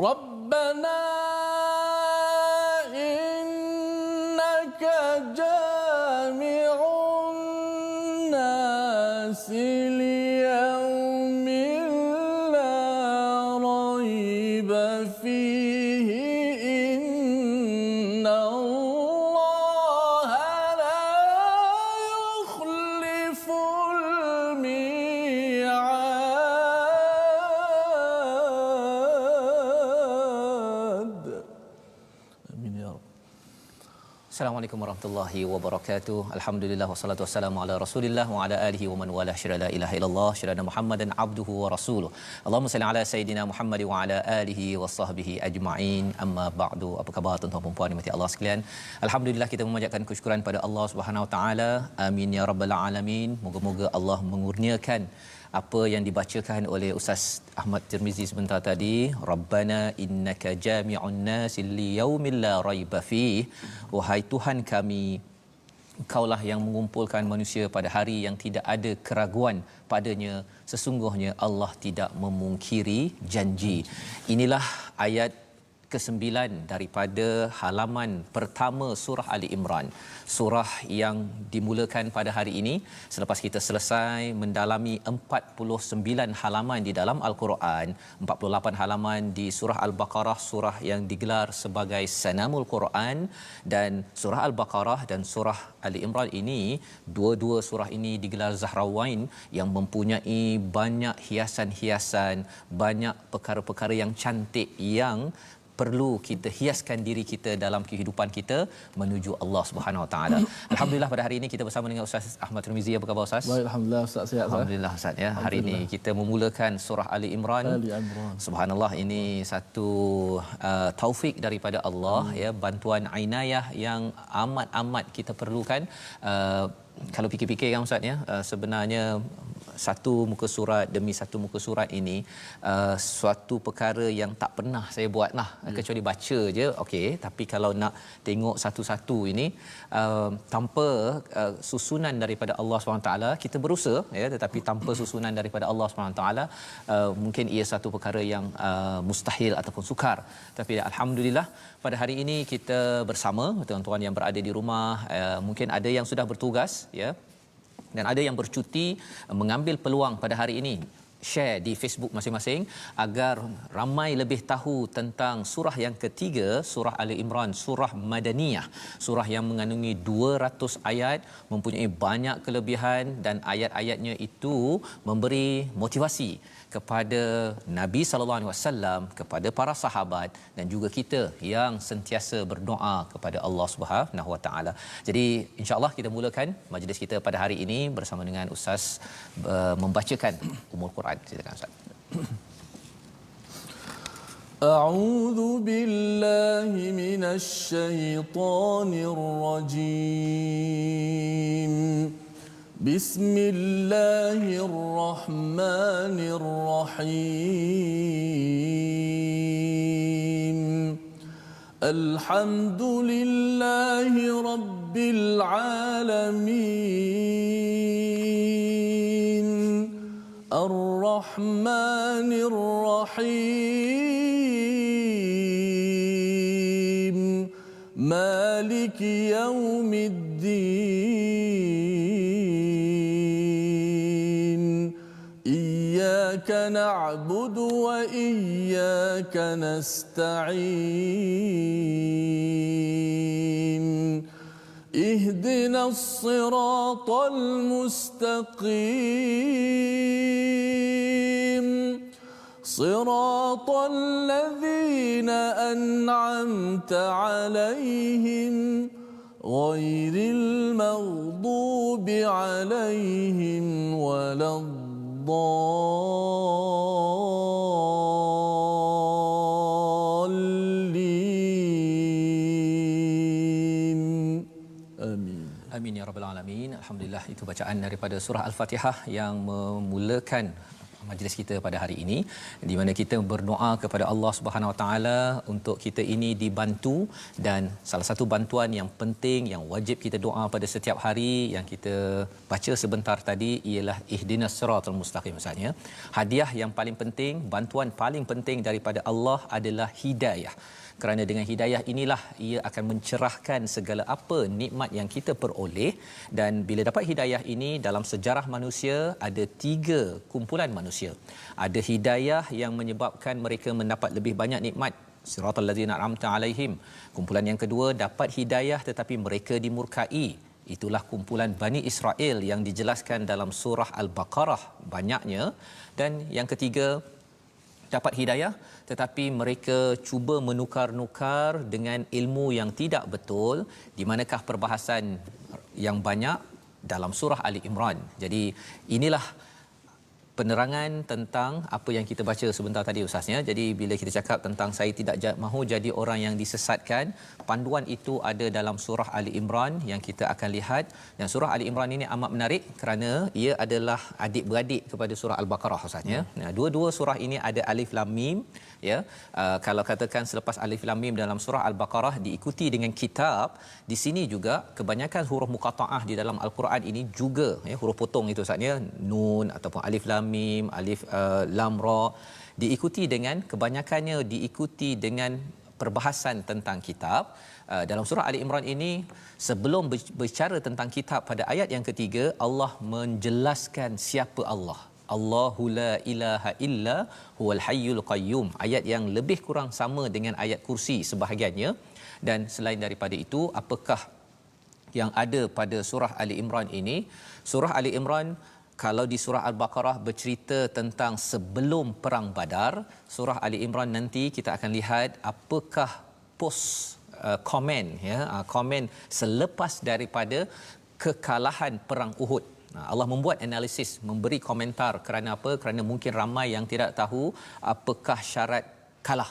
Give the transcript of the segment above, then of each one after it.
ربنا إنك جامع الناس ليوم لا ريب فيه إن الله لا يخلف الميعاد. آمين يا رب. Assalamualaikum warahmatullahi wabarakatuh. Alhamdulillah wassalatu wassalamu ala Rasulillah wa ala alihi wa man wala syada la ilaha illallah syada Muhammadan abduhu wa rasuluh. Allahumma salli ala sayidina Muhammad wa ala alihi wasahbihi ajma'in. Amma ba'du. Apa khabar tuan-tuan dan puan dimati Allah sekalian? Alhamdulillah kita memanjatkan kesyukuran pada Allah Subhanahu wa taala. Amin ya rabbal alamin. Moga-moga Allah mengurniakan apa yang dibacakan oleh Ustaz Ahmad Tirmizi sebentar tadi. Rabbana innaka jami'un nas li yaumin la raiba fih. Wahai Tuhan kami, Engkaulah yang mengumpulkan manusia pada hari yang tidak ada keraguan padanya. Sesungguhnya Allah tidak memungkiri janji. Inilah ayat ke-9 daripada halaman pertama surah Ali Imran. Surah yang dimulakan pada hari ini selepas kita selesai mendalami 49 halaman di dalam Al-Quran, 48 halaman di surah Al-Baqarah, surah yang digelar sebagai Sanamul Quran, dan surah Al-Baqarah dan surah Ali Imran ini, dua-dua surah ini digelar Zahrawain yang mempunyai banyak hiasan-hiasan, banyak perkara-perkara yang cantik yang perlu kita hiaskan diri kita dalam kehidupan kita menuju Allah Subhanahu Wa Taala. Alhamdulillah pada hari ini kita bersama dengan Ustaz Ahmad Tirmizi. Apa khabar Ustaz? Baik, alhamdulillah Ustaz, sihat. Alhamdulillah Ustaz ya. Hari ini kita memulakan surah Ali Imran. Subhanallah, ini satu taufik daripada Allah ya, bantuan inayah yang amat-amat kita perlukan. Kalau fikir-fikir kan Ustaz ya, sebenarnya satu muka surat demi satu muka surat ini suatu perkara yang tak pernah saya buat lah, kecuali baca je okey, tapi kalau nak tengok satu-satu ini tanpa susunan daripada Allah SWT, kita berusaha ya, tetapi tanpa susunan daripada Allah SWT mungkin ia satu perkara yang mustahil ataupun sukar. Tapi alhamdulillah pada hari ini kita bersama tuan-tuan yang berada di rumah, mungkin ada yang sudah bertugas ya, dan ada yang bercuti, mengambil peluang pada hari ini share di Facebook masing-masing agar ramai lebih tahu tentang surah yang ketiga, surah Ali Imran, surah Madaniyah, surah yang mengandungi 200 ayat, mempunyai banyak kelebihan, dan ayat-ayatnya itu memberi motivasi kepada Nabi sallallahu alaihi wasallam, kepada para sahabat dan juga kita yang sentiasa berdoa kepada Allah Subhanahu wa taala. Jadi insya-Allah kita mulakan majlis kita pada hari ini bersama dengan Ustaz membacakan Ummul Quran. Silakan Ustaz. A'udzu billahi minasy syaithanir rajim. Bismillahirrahmanirrahim. Alhamdulillahi rabbil alamin. Ar-Rahmanir Rahim. Maliki yaumiddin. Iyyaka na'budu wa iyyaka nasta'in. اهدنا الصراط المستقيم صراط الذين أنعمت عليهم غير المغضوب عليهم ولا الضالين. آمين. Amin ya rabbal alamin. Alhamdulillah, itu bacaan daripada surah Al-Fatihah yang memulakan majlis kita pada hari ini, di mana kita berdoa kepada Allah Subhanahu Wa Taala untuk kita ini dibantu, dan salah satu bantuan yang penting yang wajib kita doa pada setiap hari yang kita baca sebentar tadi ialah ihdinas siratal mustaqim. Maksudnya hadiah yang paling penting, bantuan paling penting daripada Allah adalah hidayah. Kerana dengan hidayah inilah ia akan mencerahkan segala apa nikmat yang kita peroleh. Dan bila dapat hidayah ini, dalam sejarah manusia ada 3 kumpulan manusia. Ada hidayah yang menyebabkan mereka mendapat lebih banyak nikmat, siratal ladzina an'amta alaihim. Kumpulan yang kedua dapat hidayah tetapi mereka dimurkai. Itulah kumpulan Bani Israel yang dijelaskan dalam surah Al-Baqarah banyaknya. Dan yang ketiga dapat hidayah tetapi mereka cuba menukar-nukar dengan ilmu yang tidak betul. Di manakah perbahasan yang banyak dalam surah Ali Imran. Jadi inilah penerangan tentang apa yang kita baca sebentar tadi Ustaznya. Jadi bila kita cakap tentang saya tidak mahu jadi orang yang disesatkan, panduan itu ada dalam surah Ali Imran yang kita akan lihat. Dan surah Ali Imran ini amat menarik kerana ia adalah adik-beradik kepada surah Al-Baqarah Ustaznya. Dua-dua surah ini ada alif lam mim, ya. Kalau katakan selepas alif lam mim dalam surah Al-Baqarah diikuti dengan kitab, di sini juga kebanyakan huruf muqattaah di dalam Al-Quran ini juga, ya, huruf potong itu Ustaznya, nun ataupun alif lam mim, alif lam ra, diikuti dengan kebanyakannya diikuti dengan perbahasan tentang kitab. Dalam surah Ali Imran ini, sebelum berbicara tentang kitab pada ayat yang ketiga, Allah menjelaskan siapa Allah. Allahu la ilaha illa huwal hayyul qayyum. Ayat yang lebih kurang sama dengan ayat kursi sebahagiannya. Dan selain daripada itu, apakah yang ada pada surah Ali Imran ini? Surah Ali Imran, kalau di surah Al-Baqarah bercerita tentang sebelum perang Badar, surah Ali Imran nanti kita akan lihat apakah komen, ya, komen selepas daripada kekalahan perang Uhud. Allah membuat analisis, memberi komentar. Kerana apa? Kerana mungkin ramai yang tidak tahu apakah syarat kalah.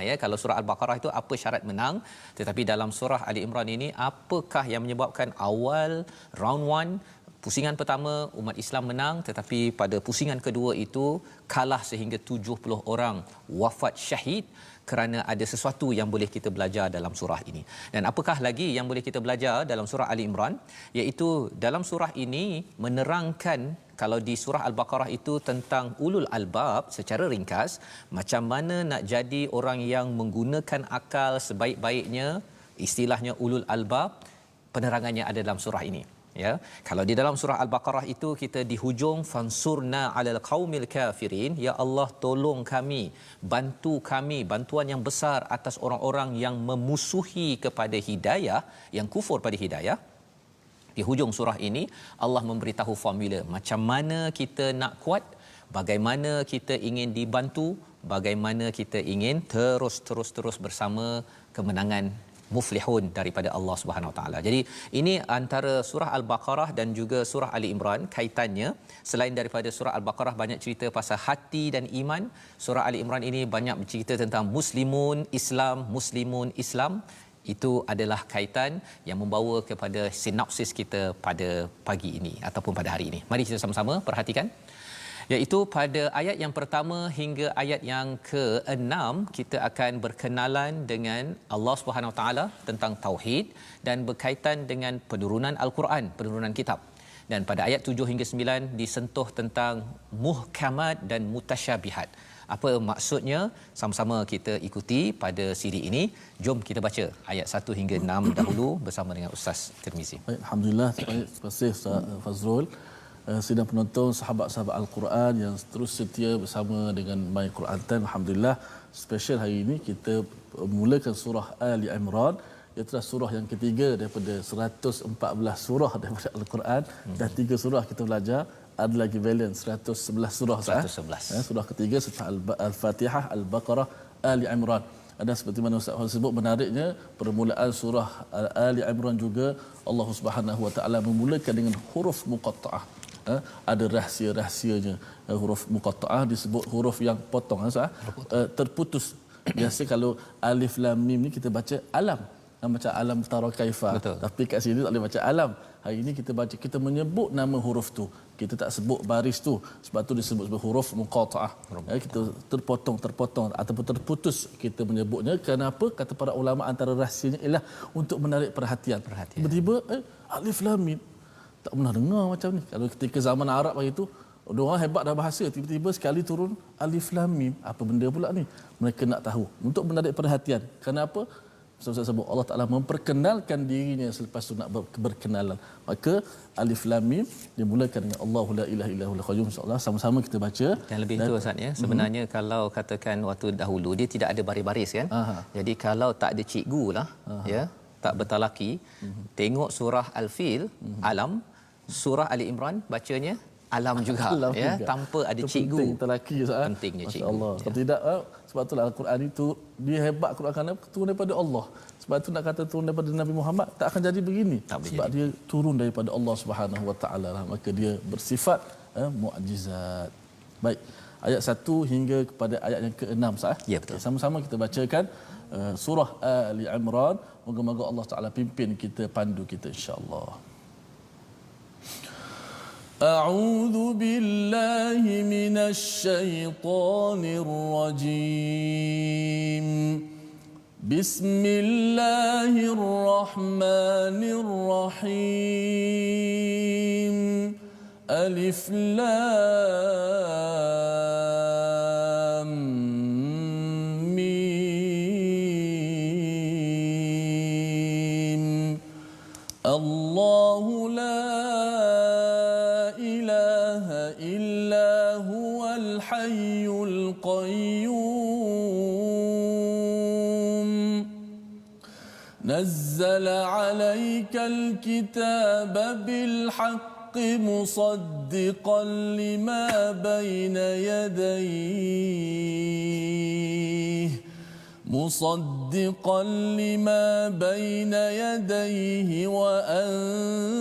Ya, kalau surah Al-Baqarah itu apa syarat menang, tetapi dalam surah Ali Imran ini apakah yang menyebabkan awal round 1 pusingan pertama umat Islam menang, tetapi pada pusingan kedua itu kalah sehingga 70 orang wafat syahid. Kerana ada sesuatu yang boleh kita belajar dalam surah ini. Dan apakah lagi yang boleh kita belajar dalam surah Ali Imran? Iaitu dalam surah ini menerangkan, kalau di surah Al-Baqarah itu tentang ulul albab secara ringkas, macam mana nak jadi orang yang menggunakan akal sebaik-baiknya, istilahnya ulul albab, penerangannya ada dalam surah ini. Ya, kalau di dalam surah Al-Baqarah itu kita di hujung fansurna 'alal qaumil kafirin, ya Allah tolong kami, bantu kami, bantuan yang besar atas orang-orang yang memusuhi kepada hidayah, yang kufur pada hidayah. Di hujung surah ini Allah memberitahu formula macam mana kita nak kuat, bagaimana kita ingin dibantu, bagaimana kita ingin terus bersama kemenangan muflihun daripada Allah Subhanahu Wa Taala. Jadi ini antara surah Al-Baqarah dan juga surah Ali Imran kaitannya. Selain daripada surah Al-Baqarah banyak cerita pasal hati dan iman, surah Ali Imran ini banyak bercerita tentang muslimun Islam. Itu adalah kaitan yang membawa kepada sinopsis kita pada pagi ini ataupun pada hari ini. Mari kita sama-sama perhatikan. Iaitu pada ayat yang pertama hingga ayat yang ke-6 kita akan berkenalan dengan Allah Subhanahu Wa Taala tentang tauhid dan berkaitan dengan penurunan Al-Quran, penurunan kitab. Dan pada ayat 7 hingga 9 disentuh tentang muhkamat dan mutasyabihat. Apa maksudnya? Sama-sama kita ikuti pada siri ini. Jom kita baca ayat 1 hingga 6 dahulu bersama dengan Ustaz Tirmizi. Baik, alhamdulillah. Terima kasih Ustaz Fazrul. Sidang penonton, sahabat-sahabat Al-Quran yang terus setia bersama dengan My Quran Time. Alhamdulillah, special hari ini kita mulakan surah Ali Imran. Itu surah yang ketiga daripada 114 surah daripada Al-Quran. Dan 3 surah kita belajar, ada lagi balance 111 surah. 111. Surah ketiga setelah Al-Fatihah, Al-Baqarah, Ali Imran. Dan seperti mana Ustaz sebut, menariknya permulaan surah Ali Imran juga Allah Subhanahu Wa Taala memulakan dengan huruf muqatta'ah. Ada rahsia-rahsianya. Huruf muqatta'ah disebut huruf yang potong, terputus. Biasa kalau alif lam mim ni kita baca alam. macam alam tara kaifa. Betul. Tapi kat sini tak boleh baca alam. Hari ini kita baca, kita menyebut nama huruf tu. Kita tak sebut baris tu. Sebab tu disebut sebagai huruf muqatta'ah. Kita terpotong ataupun terputus kita menyebutnya. Kenapa? Kata para ulama antara rahsianya ialah untuk menarik perhatian. Tiba-tiba alif lam mim. Tak pernah dengar macam ni. Kalau ketika zaman Arab hari tu, orang hebat dah bahasa, tiba-tiba sekali turun alif lam mim. Apa benda pula ni? Mereka nak tahu. Untuk menarik perhatian. Kenapa? Ustaz sebut Allah Taala memperkenalkan dirinya selepas tu nak berkenalan. Maka alif lam mim dimulakan dengan Allahu la ilaha illa huwal qayyum. Insya-Allah sama-sama kita baca. Dan lebih itu Ustaz ya, sebenarnya kalau katakan waktu dahulu dia tidak ada baris-baris kan. Jadi kalau tak ada cikgu lah ya, tak bertalaki, tengok surah Al-Fil, alam, surah Ali Imran bacanya alam juga alam ya, juga. tanpa ada Itu cikgu. penting terlaki Ustaz. Pentingnya Masya cikgu. Allah. Kalau tidak sebab itulah Al-Quran itu dia hebat. Quran kerana turun daripada Allah. Sebab tu nak kata turun daripada Nabi Muhammad tak akan jadi begini. Sebab dia turun daripada Allah Subhanahu Wa Taala. Maka dia bersifat mukjizat. Baik. Ayat 1 hingga kepada ayat yang ke-6 sah. Ya betul. Sama-sama kita bacakan surah Ali Imran. Moga-moga Allah Taala pimpin kita, pandu kita insya-Allah. أعوذ بالله من الشيطان الرجيم بسم الله الرحمن الرحيم ألف لام ميم الله لا الحي القيوم نزل عليك الكتاب بالحق مصدقا لما بين يديه وأنزل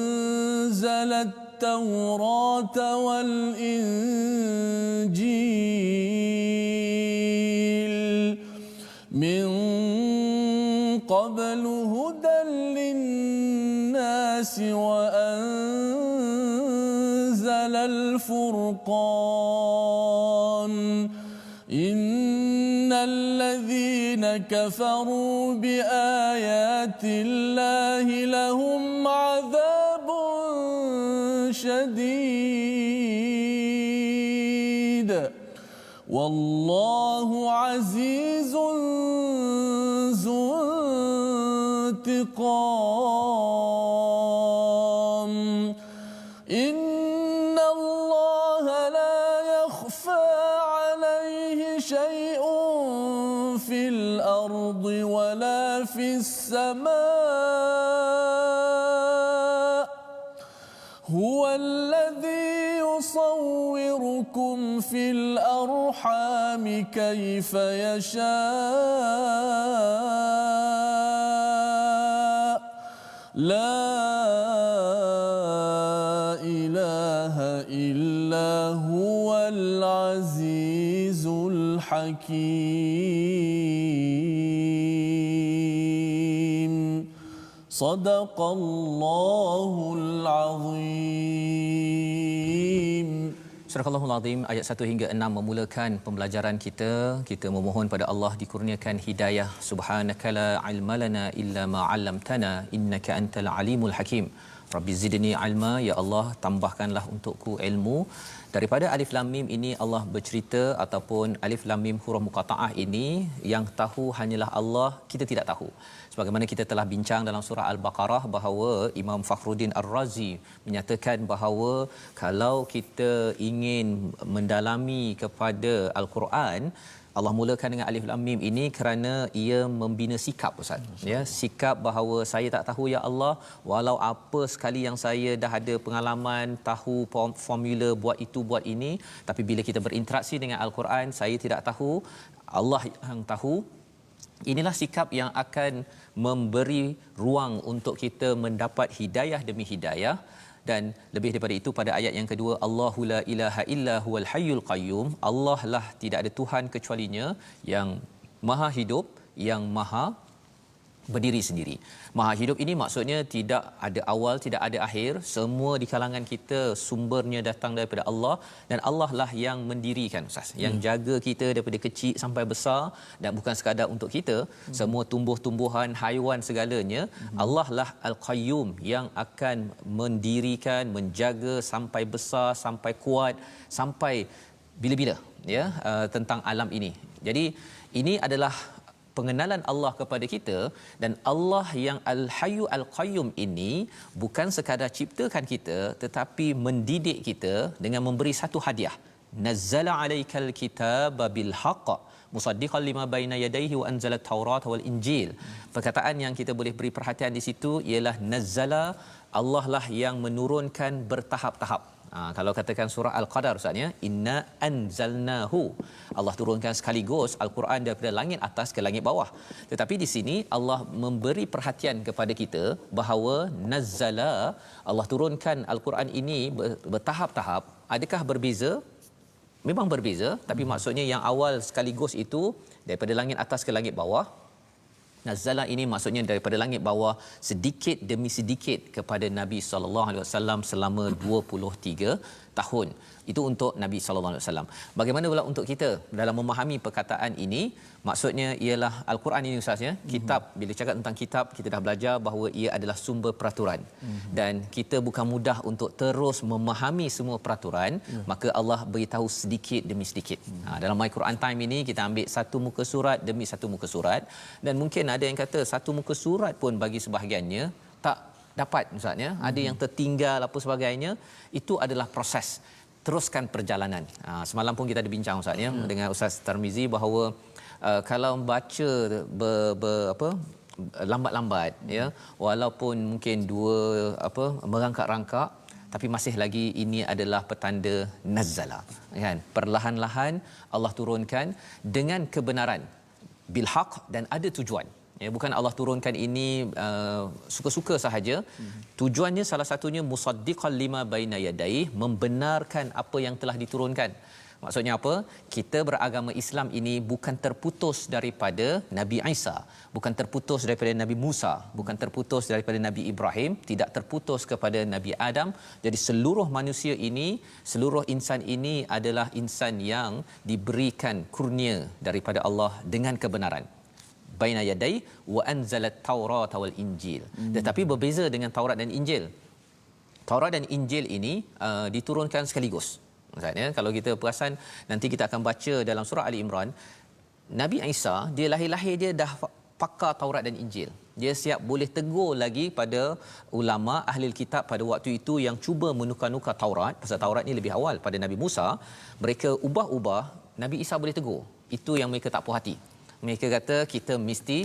التوراة والإنجيل من قبل هدى للناس وأنزل الفرقان إن الذين كفروا بآيات الله لهم عذاب شديد والله عزيز ذو انتقام إن الله لا يخفى عليه شيء في الأرض ولا في السماء هو الذي يصوركم في الأرحام كيف يشاء لا إله إلا هو العزيز الحكيم صدق الله العظيم. Surah Al-Allahul Azim ayat 1 hingga 6 memulakan pembelajaran kita. Kita memohon pada Allah dikurniakan hidayah. Subhanakala ilma lana illa ma 'allamtana innaka antal alimul hakim. Rabbi zidni ilma, ya Allah tambahkanlah untukku ilmu. Daripada alif lam mim ini Allah bercerita ataupun alif lam mim huruf muqattaah ini yang tahu hanyalah Allah, kita tidak tahu. Sebagaimana kita telah bincang dalam surah Al-Baqarah bahawa Imam Fakhruddin Ar-Razi menyatakan bahawa kalau kita ingin mendalami kepada Al-Quran, Allah mulakan dengan alif lam mim ini kerana ia membina sikap Ustaz. Ya, sikap bahawa saya tak tahu ya Allah, walau apa sekali yang saya dah ada pengalaman tahu formula buat itu buat ini, tapi bila kita berinteraksi dengan Al-Quran saya tidak tahu, Allah yang tahu. Inilah sikap yang akan memberi ruang untuk kita mendapat hidayah demi hidayah. Dan lebih daripada itu pada ayat yang kedua, Allahu la ilaha illa huwal hayyul qayyum, Allah lah tidak ada Tuhan kecualinya yang maha hidup, yang maha berdiri sendiri. Maha hidup ini maksudnya tidak ada awal, tidak ada akhir, semua di kalangan kita sumbernya datang daripada Allah, dan Allah lah yang mendirikan, Ustaz, yang jaga kita daripada kecil sampai besar, dan bukan sekadar untuk kita, semua tumbuh-tumbuhan, haiwan segalanya, Allah lah Al-Qayyum yang akan mendirikan, menjaga sampai besar, sampai kuat, sampai bila-bila, ya, tentang alam ini. Jadi ini adalah pengenalan Allah kepada kita, dan Allah yang Al-Hayyu Al-Qayyum ini bukan sekadar ciptakan kita, tetapi mendidik kita dengan memberi satu hadiah. Nazzala 'alaikal kitaba bil haqq musaddiqan lima baina yadayhi wa anzala at-taurata wal injil. Perkataan yang kita boleh beri perhatian di situ ialah nazzala, Allah lah yang menurunkan bertahap-tahap. Kalau katakan surah Al-Qadar, Ustaznya, inna anzalnahu, Allah turunkan sekaligus Al-Quran daripada langit atas ke langit bawah. Tetapi di sini Allah memberi perhatian kepada kita bahawa nazzala, Allah turunkan Al-Quran ini bertahap-tahap. Adakah berbeza? Memang berbeza, tapi maksudnya yang awal sekaligus itu daripada langit atas ke langit bawah. Nazzala ini maksudnya daripada langit bawah sedikit demi sedikit kepada Nabi sallallahu alaihi wasallam selama 23 tahun. Itu untuk Nabi sallallahu alaihi wasallam. Bagaimana pula untuk kita dalam memahami perkataan ini? Maksudnya ialah Al-Quran ini, Ustaz, ya. Kitab, bila cakap tentang kitab, kita dah belajar bahawa ia adalah sumber peraturan. Dan kita bukan mudah untuk terus memahami semua peraturan, maka Allah beritahu sedikit demi sedikit. Dalam My Quran Time ini kita ambil satu muka surat demi satu muka surat, dan mungkin ada yang kata satu muka surat pun bagi sebahagiannya tak dapat, Ustaz, ya. Ada yang tertinggal apa sebagainya. Itu adalah proses. Teruskan perjalanan. Semalam pun kita ada bincang, Ustaz, ya, dengan Ustaz Tarmizi bahawa kalau membaca lambat-lambat, ya, walaupun mungkin merangkak-rangkak, tapi masih lagi ini adalah petanda nazzala, kan, perlahan-lahan Allah turunkan dengan kebenaran, bil haq, dan ada tujuan. Ya, bukan Allah turunkan ini suka-suka sahaja. Tujuannya salah satunya musaddiqan lima baina yadayhi, membenarkan apa yang telah diturunkan. Maksudnya apa? Kita beragama Islam ini bukan terputus daripada Nabi Isa, bukan terputus daripada Nabi Musa, bukan terputus daripada Nabi Ibrahim, tidak terputus kepada Nabi Adam. Jadi seluruh manusia ini, seluruh insan ini adalah insan yang diberikan kurnia daripada Allah dengan kebenaran. Baina yadai wa anzalat taurata wal injil. Tetapi berbeza dengan Taurat dan Injil. Taurat dan Injil ini diturunkan sekaligus. Maksudnya kalau kita perasan, nanti kita akan baca dalam surah Ali Imran, Nabi Isa dia lahir-lahir dia dah pakar Taurat dan Injil. Dia siap boleh tegur lagi pada ulama ahli kitab pada waktu itu yang cuba menukar-nukar Taurat, pasal Taurat ni lebih awal pada Nabi Musa. Mereka ubah-ubah, Nabi Isa boleh tegur. Itu yang mereka tak puas hati. Mereka kata kita mesti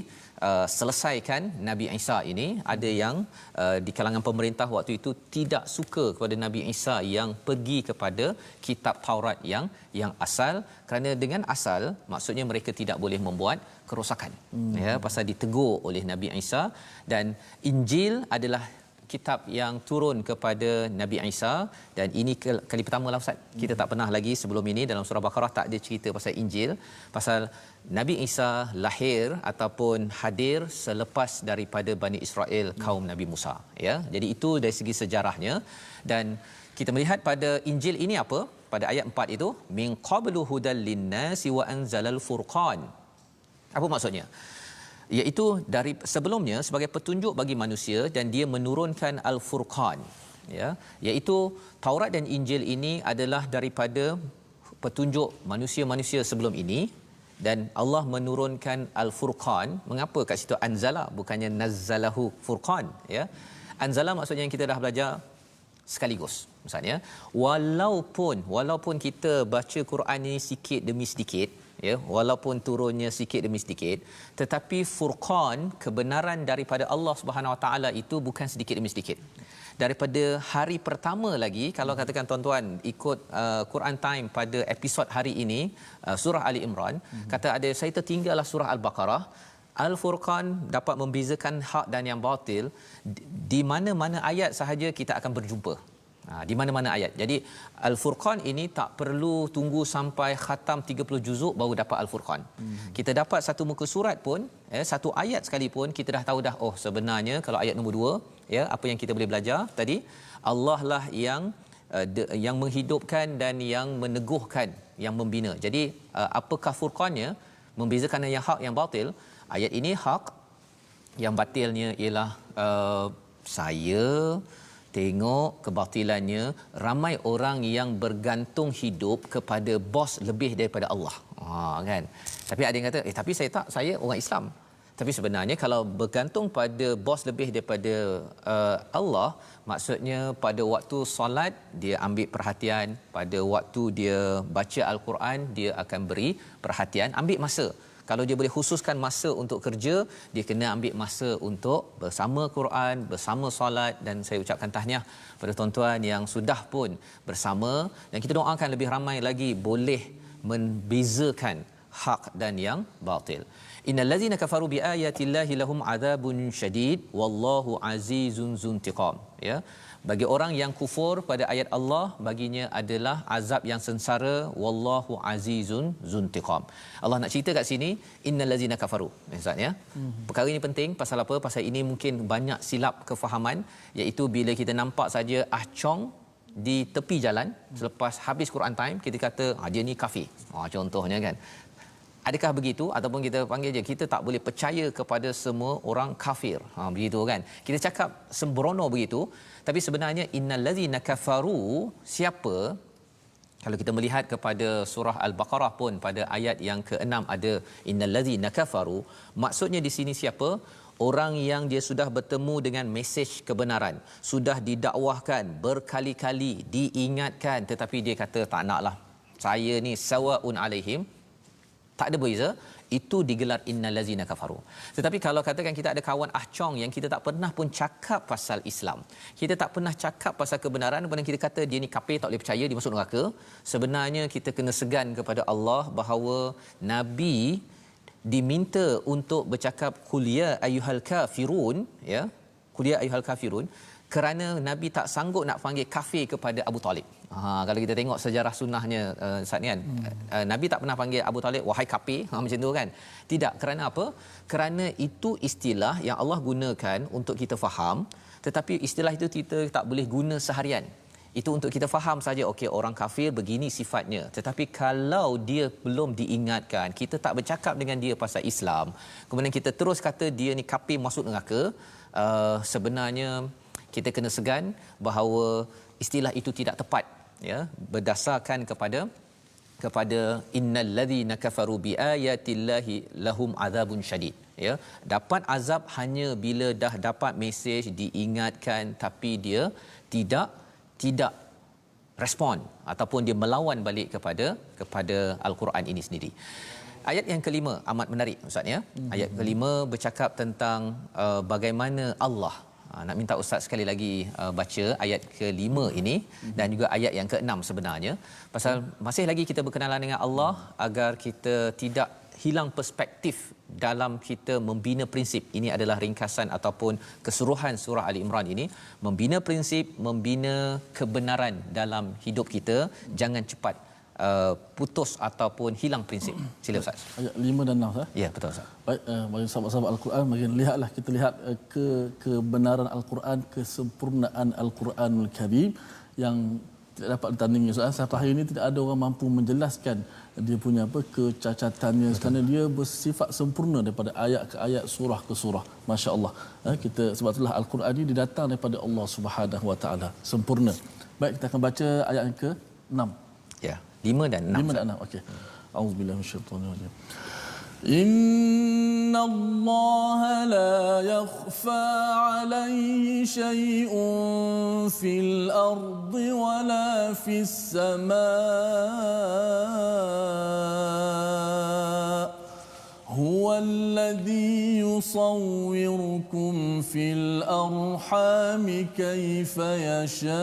selesaikan Nabi Isa ini. Ada yang di kalangan pemerintah waktu itu tidak suka kepada Nabi Isa yang pergi kepada kitab Taurat yang asal, kerana dengan asal maksudnya mereka tidak boleh membuat kerosakan. Ya, pasal ditegur oleh Nabi Isa. Dan Injil adalah kitab yang turun kepada Nabi Isa, dan ini kali pertama lah, Ustaz. Kita tak pernah lagi sebelum ini dalam surah Baqarah tak ada cerita pasal Injil, pasal Nabi Isa lahir ataupun hadir selepas daripada Bani Israel, kaum Nabi Musa, ya. Jadi itu dari segi sejarahnya. Dan kita melihat pada Injil ini apa? Pada ayat 4 itu, min qablu hudal linnasi wa anzalal furqan. Apa maksudnya? Iaitu dari sebelumnya sebagai petunjuk bagi manusia, dan dia menurunkan Al-Furqan, ya, iaitu Taurat dan Injil ini adalah daripada petunjuk manusia-manusia sebelum ini, dan Allah menurunkan Al-Furqan. Mengapa kat situ anzala bukannya nazzalahu furqan, ya? Anzala maksudnya yang kita dah belajar sekaligus. Misalnya walaupun kita baca Quran ini sikit demi sedikit, ya, walaupun turunnya sikit demi sedikit, tetapi furqan, kebenaran daripada Allah Subhanahu Wa Taala itu bukan sedikit demi sedikit. Daripada hari pertama lagi, kalau katakan tuan-tuan ikut Quran Time pada episod hari ini, surah Ali Imran, kata ada saya tertinggallah surah Al-Baqarah. Al-Furqan dapat membezakan hak dan yang batil. Di mana-mana ayat sahaja kita akan berjumpa. Di mana-mana ayat. Jadi Al-Furqan ini tak perlu tunggu sampai khatam 30 juzuk baru dapat Al-Furqan. Kita dapat satu muka surat pun, satu ayat sekalipun kita dah tahu dah, oh sebenarnya kalau ayat nombor 2, apa yang kita boleh belajar tadi, Allah lah yang menghidupkan dan yang meneguhkan, yang membina. Jadi apakah furqannya, membezakan yang hak yang batil? Ayat ini hak, yang batilnya ialah saya tengok kebatilannya ramai orang yang bergantung hidup kepada bos lebih daripada Allah. Kan. Tapi ada yang kata, tapi saya orang Islam. Tapi sebenarnya kalau bergantung pada bos lebih daripada Allah, maksudnya pada waktu solat dia ambil perhatian, pada waktu dia baca Al-Quran dia akan beri perhatian, ambil masa. Kalau dia boleh khususkan masa untuk kerja, dia kena ambil masa untuk bersama Quran, bersama solat. Dan saya ucapkan tahniah pada tuan-tuan yang sudah pun bersama, dan kita doakan lebih ramai lagi boleh membezakan hak dan yang batil. Innal ladzina kafaru biayatillahi lahum adzabun syadid wallahu azizun zuntiqam. Ya, bagi orang yang kufur pada ayat Allah, baginya adalah azab yang sengsara, wallahu azizun zuntiqam. Allah nak cerita kat sini innal ladzina kafaru. Ustaz ya. Perkara ini penting pasal apa? Pasal ini mungkin banyak silap kefahaman, iaitu bila kita nampak saja ahcong di tepi jalan selepas habis Quran time, kita kata dia ni kafir. Contohnya kan. Adakah begitu? Ataupun kita panggil je, kita tak boleh percaya kepada semua orang kafir. Begitu kan. Kita cakap sembrono begitu, tapi sebenarnya innal ladzina kafaru, siapa? Kalau kita melihat kepada surah Al-Baqarah pun pada ayat yang ke-6 ada innal ladzina kafaru, maksudnya di sini siapa? Orang yang dia sudah bertemu dengan mesej kebenaran, sudah didakwahkan berkali-kali, diingatkan, tetapi dia kata tak naklah. Saya ni sawaun alaihim, tak ada beza, itu digelar innal ladzina kafaru. Tetapi kalau katakan kita ada kawan ahcong yang kita tak pernah pun cakap pasal Islam, kita tak pernah cakap pasal kebenaran, kemudian kita kata dia ni kafir, tak boleh percaya, dia masuk neraka, sebenarnya kita kena segan kepada Allah bahawa Nabi diminta untuk bercakap qul ya ayyuhal kafirun, ya, qul ya ayyuhal kafirun, kerana Nabi tak sanggup nak panggil kafir kepada Abu Talib. Kalau kita tengok sejarah sunnahnya Ustaz kan, Nabi tak pernah panggil Abu Talib wahai kafir, macam tu kan. Tidak, kerana apa? Kerana itu istilah yang Allah gunakan untuk kita faham, tetapi istilah itu kita tak boleh guna seharian. Itu untuk kita faham saja, okey orang kafir begini sifatnya. Tetapi kalau dia belum diingatkan, kita tak bercakap dengan dia pasal Islam, kemudian kita terus kata dia ni kafir masuk neraka, sebenarnya kita kena segan bahawa istilah itu tidak tepat, ya, berdasarkan kepada innal ladzina kafaru biayatillahi lahum adzabun syadid, ya, dapat azab hanya bila dah dapat mesej, diingatkan, tapi dia tidak respon ataupun dia melawan balik kepada Al-Quran ini sendiri. Ayat yang kelima amat menarik Ustaz ya. Ayat kelima bercakap tentang bagaimana Allah, nak minta Ustaz sekali lagi baca ayat ke-5 ini dan juga ayat yang ke-6 sebenarnya, pasal masih lagi kita berkenalan dengan Allah agar kita tidak hilang perspektif dalam kita membina prinsip. Ini adalah ringkasan ataupun keseluruhan surah Ali Imran ini, membina prinsip, membina kebenaran dalam hidup kita, jangan cepat putus ataupun hilang prinsip. Sila Ustaz. Ayat 5 dan 6 Ya, betul Ustaz. Baik, bagi sahabat-sahabat Al-Quran, bagi lihatlah, kita lihat kebenaran Al-Quran, kesempurnaan Al-Quranul Karim yang tidak dapat ditandingi. Sampai hari ini tidak ada orang mampu menjelaskan dia punya kecacatannya, kerana dia bersifat sempurna daripada ayat ke ayat, surah ke surah. Masya-Allah. Kita sebab itulah Al-Quran ini didatang daripada Allah Subhanahu Wa Taala, sempurna. Baik, kita akan baca ayat yang ke-6. Ya, 5 dan 6. 5 dan 6. Okey. Auzubillahi minasyaitanir rajim. إن الله لا يخفى عليه شيء في الأرض ولا في السماء هو الذي يصوركم في الأرحام كيف يشاء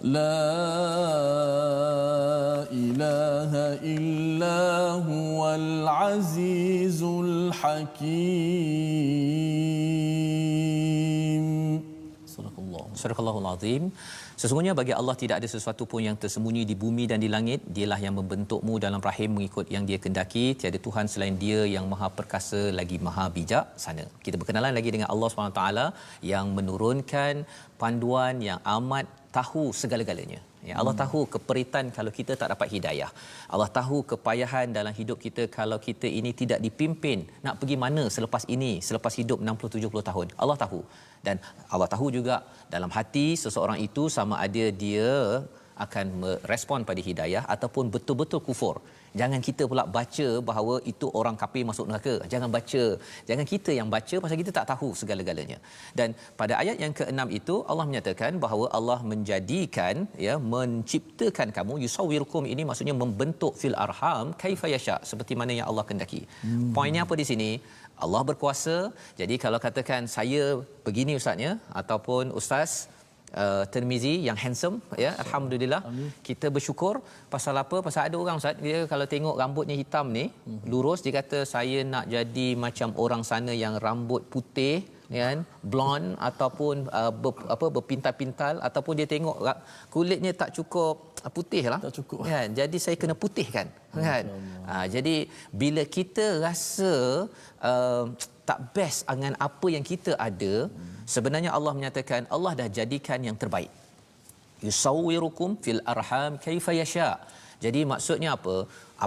لا إله إلا هو العزيز الحكيم. Surahul Azim. Sesungguhnya bagi Allah tidak ada sesuatu pun yang tersembunyi di bumi dan di langit. Dialah yang membentukmu dalam rahim mengikut yang Dia kehendaki. Tiada Tuhan selain Dia yang Maha Perkasa lagi Maha Bijaksana. Kita berkenalan lagi dengan Allah SWT yang menurunkan panduan yang amat tahu segala-galanya. Ya, Allah tahu keperitan kalau kita tak dapat hidayah. Allah tahu kepayahan dalam hidup kita kalau kita ini tidak dipimpin. Nak pergi mana selepas ini, selepas hidup 60-70 tahun. Allah tahu. Dan Allah tahu juga dalam hati seseorang itu sama ada dia akan merespon pada hidayah ataupun betul-betul kufur. Jangan kita pula baca bahawa itu orang kafir masuk neraka. Jangan baca. Jangan kita yang baca pasal kita tak tahu segala-galanya. Dan pada ayat yang ke-6 itu Allah menyatakan bahawa Allah menjadikan, ya, menciptakan kamu, yusawwirukum, ini maksudnya membentuk fil arham kaifa yasha, seperti mana yang Allah kehendaki. Poinnya apa di sini? Allah berkuasa. Jadi kalau katakan saya begini ustaznya ataupun ustaz Tirmizi yang handsome, ya, alhamdulillah. Amin. Kita bersyukur pasal apa? Pasal ada orang ustaz, dia kalau tengok rambutnya hitam ni, lurus, dia kata saya nak jadi macam orang sana yang rambut putih, kan, blonde ataupun berpintal-pintal, ataupun dia tengok kulitnya tak cukup putih lah, tak cukup, kan, jadi saya kena putihkan, kan. Jadi bila kita rasa tak best dengan apa yang kita ada, sebenarnya Allah menyatakan Allah dah jadikan yang terbaik. Yusawwirukum fil arham kaifa yasha. Jadi maksudnya apa?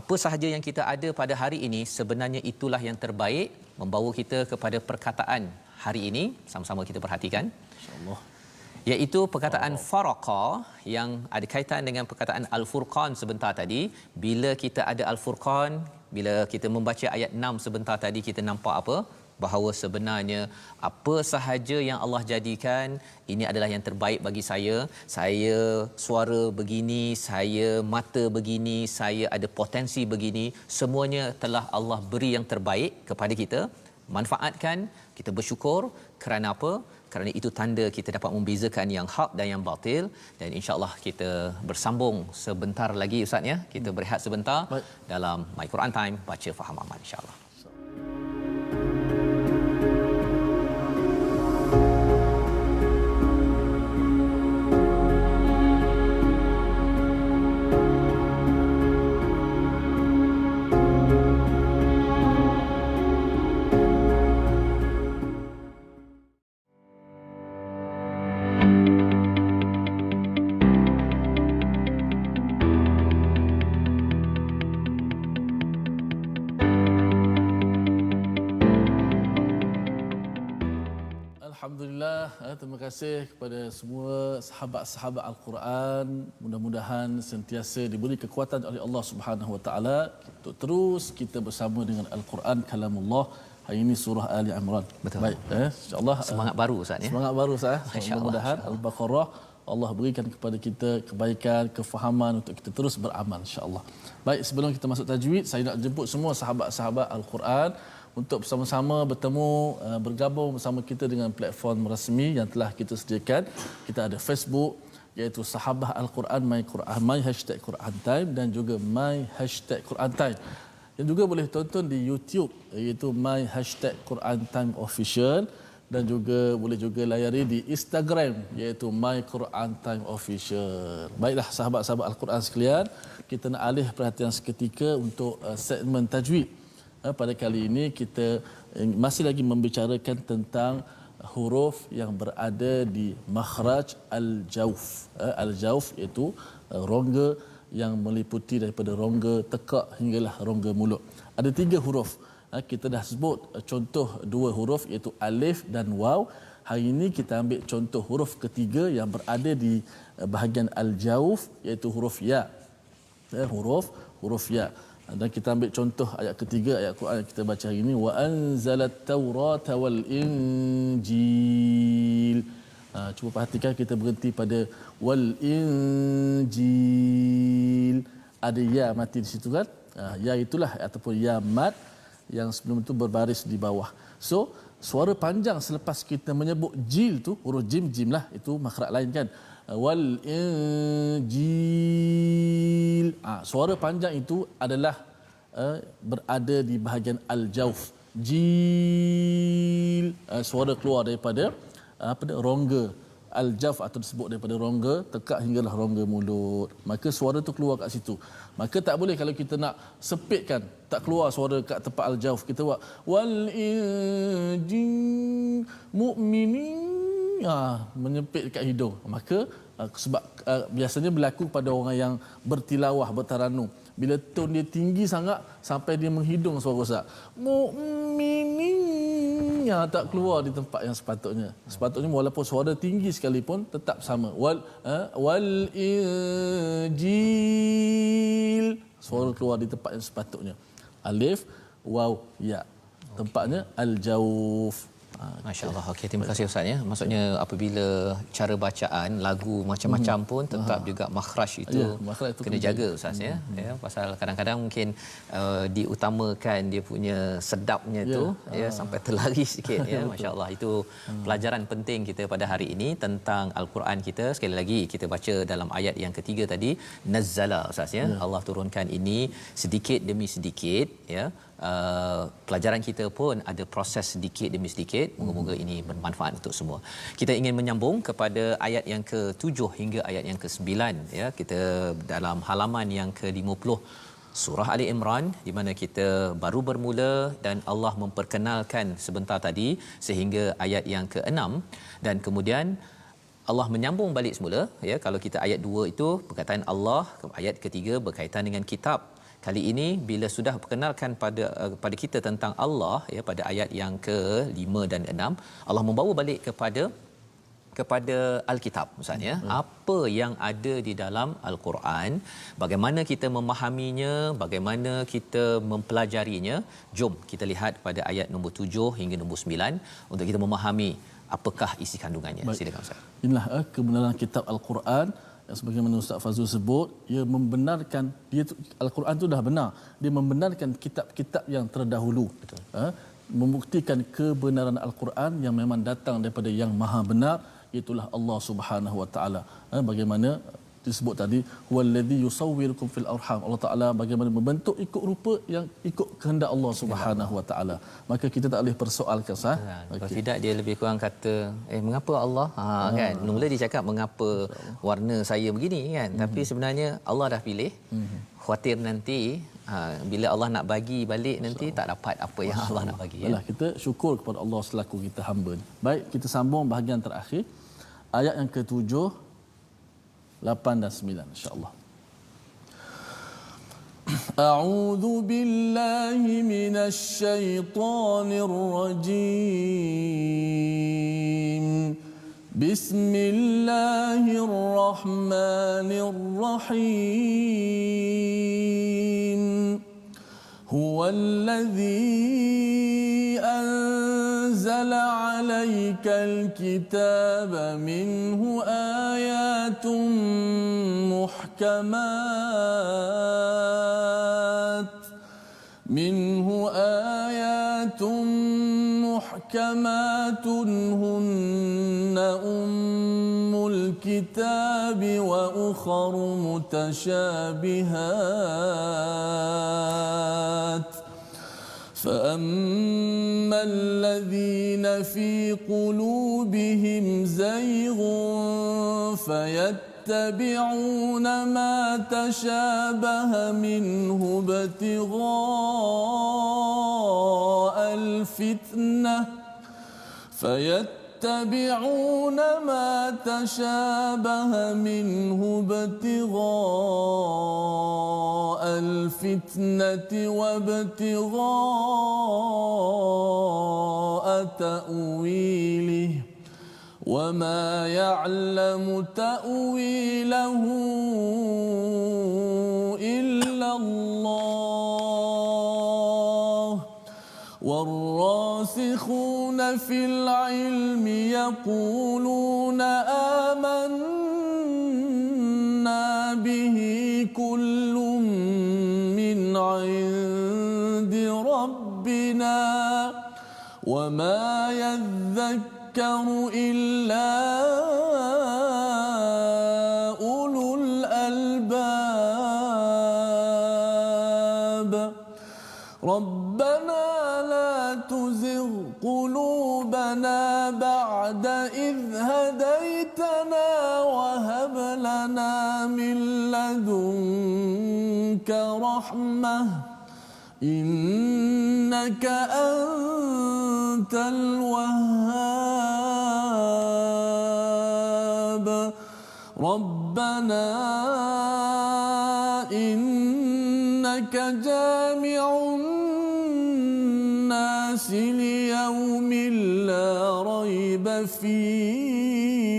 Apa sahaja yang kita ada pada hari ini sebenarnya itulah yang terbaik, membawa kita kepada perkataan hari ini. Sama-sama kita perhatikan, insya-Allah, iaitu perkataan faraqa yang ada kaitan dengan perkataan al-furqan sebentar tadi. Bila kita ada al-furqan, bila kita membaca ayat 6 sebentar tadi, kita nampak apa? Bahawa sebenarnya apa sahaja yang Allah jadikan ini adalah yang terbaik bagi saya. Saya suara begini, saya mata begini, saya ada potensi begini, semuanya telah Allah beri yang terbaik kepada kita. Manfaatkan, kita bersyukur. Kerana apa? Kerana itu tanda kita dapat membezakan yang hak dan yang batil. Dan insya-Allah kita bersambung sebentar lagi ustaz, ya. Kita berehat sebentar. Baik. Dalam My Quran Time, baca faham aman, insya-Allah. Alhamdulillah, terima kasih kepada semua sahabat-sahabat Al-Quran. Mudah-mudahan sentiasa diberi kekuatan oleh Allah Subhanahu Wa Taala untuk terus kita bersama dengan Al-Quran kalamullah. Hari ini surah Ali Imran. Betul. Baik, insya-Allah semangat baru ustaz, ya. Semangat baru ustaz. Mudah-mudahan Al-Baqarah Allah berikan kepada kita kebaikan, kefahaman untuk kita terus beramal, insya-Allah. Baik, sebelum kita masuk tajwid, saya nak jemput semua sahabat-sahabat Al-Quran untuk bersama-sama bertemu, bergabung bersama kita dengan platform rasmi yang telah kita sediakan. Kita ada Facebook, iaitu Sahabah Al-Quran My Quran, My Hashtag Quran Time, dan juga My Hashtag Quran Time. Dan juga boleh tonton di YouTube, iaitu My Hashtag Quran Time Official, dan juga boleh juga layari di Instagram, iaitu My Quran Time Official. Baiklah sahabat-sahabat Al-Quran sekalian, kita nak alih perhatian seketika untuk segmen tajwid. Pada kali ini kita masih lagi membicarakan tentang huruf yang berada di makhraj al-jauf. Al-jauf iaitu rongga yang meliputi daripada rongga tekak hinggalah rongga mulut. Ada 3 huruf. Kita dah sebut contoh 2 huruf iaitu alif dan waw. Hari ini kita ambil contoh huruf ketiga yang berada di bahagian al-jauf, iaitu huruf ya. Huruf ya. Dan kita ambil contoh ayat ketiga ayat Quran yang kita baca hari ini, wa anzalat taurata wal injil. Cuba perhatikan, kita berhenti pada wal injil. Ada ya mati di situ kan? Ya itulah ataupun ya mat yang sebelum itu berbaris di bawah. So suara panjang selepas kita menyebut jil tu, huruf jim lah, itu makhraj lain kan? Wal injil. Suara panjang itu adalah berada di bahagian al-jauf. Jil, suara keluar daripada rongga al-jawf atau disebut daripada rongga, tekak hinggalah rongga mulut. Maka suara tu keluar kat situ. Maka tak boleh kalau kita nak sepitkan, tak keluar suara kat tempat al-jawf, kita buat wal injin mu'minin, menyempit dekat hidung. Maka sebab biasanya berlaku pada orang yang bertilawah, bertaranum. Bila tone dia tinggi sangat sampai dia menghidung suara Ustaz. Mukminin, tak keluar di tempat yang sepatutnya. Sepatutnya walaupun suara tinggi sekalipun tetap sama. Wal injil, suara keluar di tempat yang sepatutnya. Alif, waw, ya. Tempatnya al-jawf. Masya-Allah. Okey, terima kasih Ustaz ya. Maksudnya apabila cara bacaan lagu macam-macam pun tetap juga makhraj itu, makhraj itu kena jaga Ustaz ya. Ya, pasal kadang-kadang mungkin diutamakan dia punya sedapnya tu ya sampai terlari sikit ya. Masya-Allah. Itu pelajaran penting kita pada hari ini tentang al-Quran kita. Sekali lagi kita baca dalam ayat yang ketiga tadi, nazzala Ustaz ya. Allah turunkan ini sedikit demi sedikit ya. Pelajaran kita pun ada proses sedikit demi sedikit. Moga-moga ini bermanfaat untuk semua. Kita ingin menyambung kepada ayat yang ke-7 hingga ayat yang ke-9 ya. Kita dalam halaman yang ke-50 surah Ali Imran, di mana kita baru bermula dan Allah memperkenalkan sebentar tadi sehingga ayat yang ke-6, dan kemudian Allah menyambung balik semula ya. Kalau kita ayat 2 itu perkataan Allah, ayat ketiga berkaitan dengan kitab. Kali ini bila sudah perkenalkan pada kita tentang Allah ya, pada ayat yang ke-5 dan 6, Allah membawa balik kepada Alkitab Ustaz ya. Apa yang ada di dalam Al-Quran, bagaimana kita memahaminya, bagaimana kita mempelajarinya. Jom kita lihat pada ayat nombor 7 hingga nombor 9 untuk kita memahami apakah isi kandungannya. Silakan Ustaz. Inilah kebenaran kitab Al-Quran. Yang sebagaimana Ustaz Fazrul sebut, ia membenarkan, Al-Quran itu dah benar, dia membenarkan kitab-kitab yang terdahulu. Betul. Membuktikan kebenaran Al-Quran yang memang datang daripada yang maha benar, itulah Allah Subhanahu Wa Taala. Bagaimana disebut tadi, huwallazi yusawwirukum fil arham, Allah Taala bagaimana membentuk ikut rupa yang ikut kehendak Allah Subhanahu Wa Taala. Maka kita tak boleh persoalkan sah. Kalau tidak dia lebih kurang kata mengapa Allah kan, mula dia cakap mengapa warna saya begini kan, tapi sebenarnya Allah dah pilih. Khawatir nanti bila Allah nak bagi balik nanti tak dapat apa yang Allah nak bagi ya. Kita syukur kepada Allah selaku kita hamba. Baik, kita sambung bahagian terakhir ayat yang ke-7, 8 dan 9 insya-Allah. A'udzu billahi minasy syaithanir rajim. Bismillahirrahmanirrahim. Huwallazi أنزل عليك الكتاب منه آيات محكمات هن أم الكتاب وأخر متشابهات فأما الذين في قلوبهم زيغ فيتبعون ما تشابه منه ابتغاء الفتنة وابتغاء تأويله وما يعلم تأويله إلا الله والراسخون في العلم يقولون آمنا به كل من عند ربنا وما يذكر إلا أولو الألباب ربنا لا تزغ قلوبنا بعد إذ هديتنا لنا من لدنك رحمة إنك أنت الوهاب ربنا إنك جامع الناس ليوم لا ريب فيه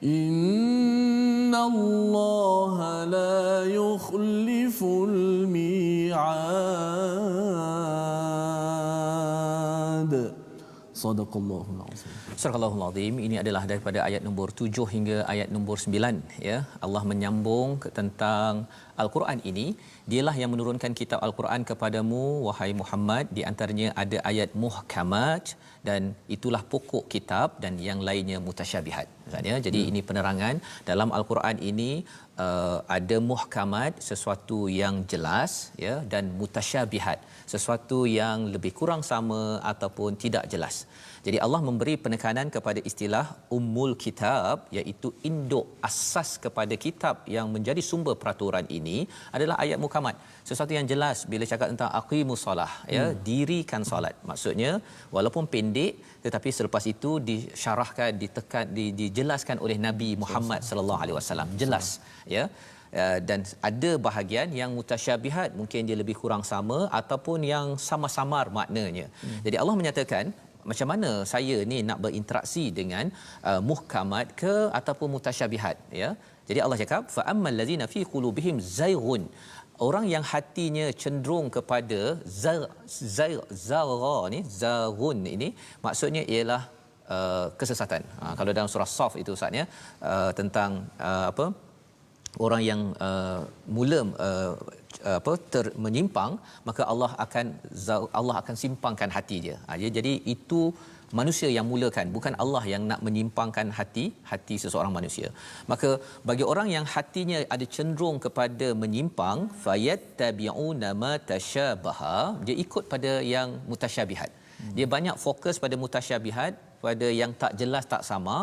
إن الله لا يخلف الميعاد صدق الله العظيم. Surah Al-Azim ini adalah daripada ayat nombor 7 hingga ayat nombor 9 ya. Allah menyambung tentang Al-Quran ini, dialah yang menurunkan kitab Al-Quran kepadamu wahai Muhammad, di antaranya ada ayat muhkamat dan itulah pokok kitab dan yang lainnya mutasyabihat. Maksudnya jadi ini penerangan dalam Al-Quran ini ada muhkamat sesuatu yang jelas ya dan mutasyabihat sesuatu yang lebih kurang sama ataupun tidak jelas. Jadi Allah memberi penekanan kepada istilah ummul kitab iaitu induk asas kepada kitab yang menjadi sumber peraturan ini adalah ayat muhkamat. Sesuatu yang jelas bila cakap tentang aqimus solah ya, dirikan solat. Maksudnya walaupun pendek tetapi selepas itu disyarahkan, ditekan, dijelaskan oleh Nabi Muhammad sallallahu alaihi wasallam. Jelas ya. Dan ada bahagian yang mutasyabihat, mungkin dia lebih kurang sama ataupun yang sama-samar maknanya. Jadi Allah menyatakan macam mana saya ni nak berinteraksi dengan muhkamat ke ataupun mutasyabihat ya. Jadi Allah cakap fa ammal ladzina fi qulubihim zayghun, orang yang hatinya cenderung kepada zagha ni, zaghun ini maksudnya ialah kesesatan. Kalau dalam surah Saf itu Ustaz ya, tentang apa orang yang mula menyimpang, maka Allah akan simpangkan hati dia. Jadi itu manusia yang mulakan, bukan Allah yang nak menyimpangkan hati seseorang manusia. Maka bagi orang yang hatinya ada cenderung kepada menyimpang, fayattabi'una ma tasyabaha, dia ikut pada yang mutasyabihat. Dia banyak fokus pada mutasyabihat, pada yang tak jelas, tak sama,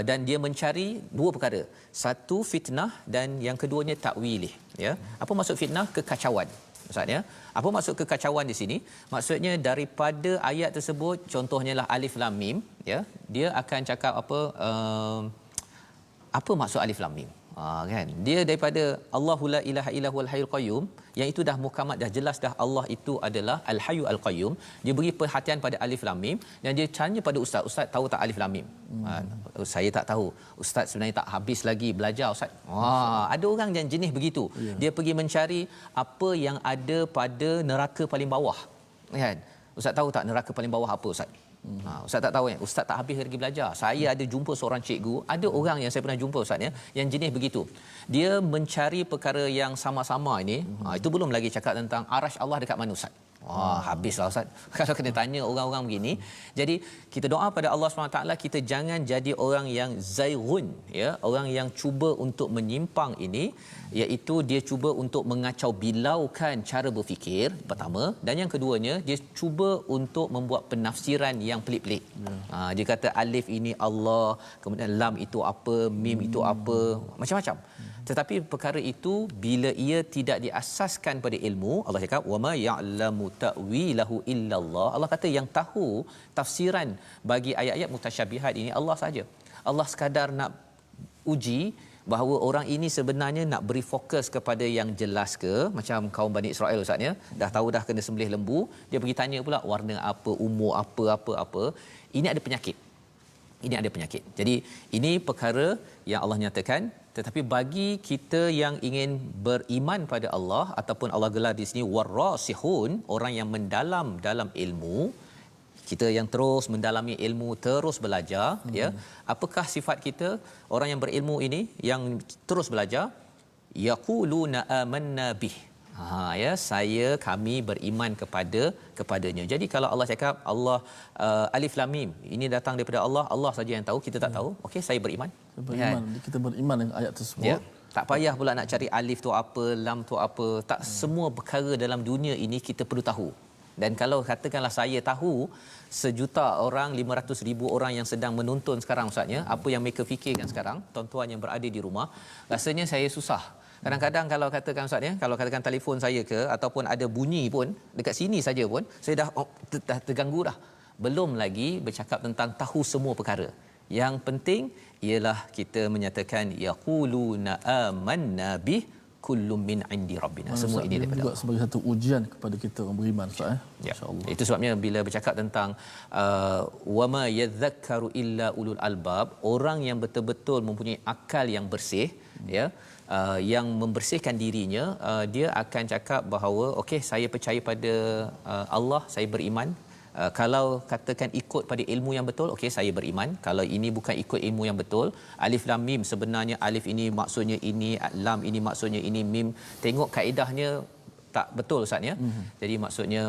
dan dia mencari dua perkara. Satu fitnah dan yang keduanya takwilih ya. Apa maksud fitnah? Kekacauan. Maksudnya apa maksud kekacauan di sini? Maksudnya daripada ayat tersebut, contohnya lah alif lam mim ya, dia akan cakap apa maksud alif lam mim? Kan dia daripada Allahu la ilaha illa huwal hayyul qayyum, yang itu dah muhkamat, dah jelas dah Allah itu adalah al hayyu al qayyum. Dia beri perhatian pada alif lam mim dan dia tanya pada ustaz tahu tak alif lam mim? Saya tak tahu. Ustaz sebenarnya tak habis lagi belajar ustaz. Ada orang yang jenis begitu. Dia pergi mencari apa yang ada pada neraka paling bawah. Kan? Ustaz tahu tak neraka paling bawah apa ustaz? Ustaz tak tahu ustaz tak habis lagi belajar. Saya ada jumpa seorang cikgu, ada orang yang saya pernah jumpa ustaz ya, yang jenis begitu. Dia mencari perkara yang sama-sama ini. Itu belum lagi cakap tentang arash Allah dekat mana ustaz. Habislah ustaz kalau kena tanya orang-orang begini. Jadi kita doa pada Allah SWT, kita jangan jadi orang yang zaighun ya, orang yang cuba untuk menyimpang ini, iaitu dia cuba untuk mengacau bilaukan cara berfikir pertama, dan yang keduanya dia cuba untuk membuat penafsiran yang pelik-pelik. Dia kata alif ini Allah, kemudian lam itu apa, mim itu apa, macam-macam. Tetapi perkara itu bila ia tidak diasaskan pada ilmu, Allah cakap wama ya'lamu ta'wilahu illallah. Allah kata yang tahu tafsiran bagi ayat-ayat mutasyabihat ini Allah saja. Allah sekadar nak uji bahawa orang ini sebenarnya nak beri fokus kepada yang jelas ke, macam kaum Bani Israel ustaz ya, dah tahu dah kena sembelih lembu, dia pergi tanya pula warna apa, umur apa. Ini ada penyakit. Jadi ini perkara yang Allah nyatakan. Tetapi bagi kita yang ingin beriman pada Allah, ataupun Allah gelar di sini warasihun, orang yang mendalam dalam ilmu, kita yang terus mendalami ilmu, terus belajar ya. Apakah sifat kita orang yang berilmu ini yang terus belajar? Yaquluna amanna bih. Kami beriman kepadanya. Jadi kalau Allah cakap Allah alif lam mim, ini datang daripada Allah saja yang tahu, kita tak tahu. Okey, saya beriman. Kita beriman dengan ayat tersebut. Ya. Tak payah pula nak cari alif tu apa, lam tu apa. Tak, semua perkara dalam dunia ini kita perlu tahu. Dan kalau katakanlah saya tahu 1,000,000 orang, 500,000 orang yang sedang menonton sekarang Ustaz ya, apa yang mereka fikirkan sekarang, tuan-tuan yang berada di rumah, rasanya saya susah. Kadang-kadang kalau katakan Ustaz ya, kalau katakan telefon saya ke ataupun ada bunyi pun dekat sini saja pun saya dah terganggu dah. Belum lagi bercakap tentang tahu semua perkara. Yang penting ialah kita menyatakan yaquluna amanna bih kullum min indi rabbina. Semua ini daripada juga Allah. sebagai satu ujian kepada kita orang beriman Ustaz Ya. insya-Allah. Itu sebabnya bila bercakap tentang wama yadhakkaru illa ulul albab, orang yang betul-betul mempunyai akal yang bersih ya, yang membersihkan dirinya, dia akan cakap bahawa okey, saya percaya pada Allah, saya beriman. Kalau katakan ikut pada ilmu yang betul, okey saya beriman. Kalau ini bukan ikut ilmu yang betul, alif lam mim sebenarnya alif ini maksudnya ini, lam ini maksudnya ini, mim tengok kaedahnya tak betul Ustaz ya. Jadi maksudnya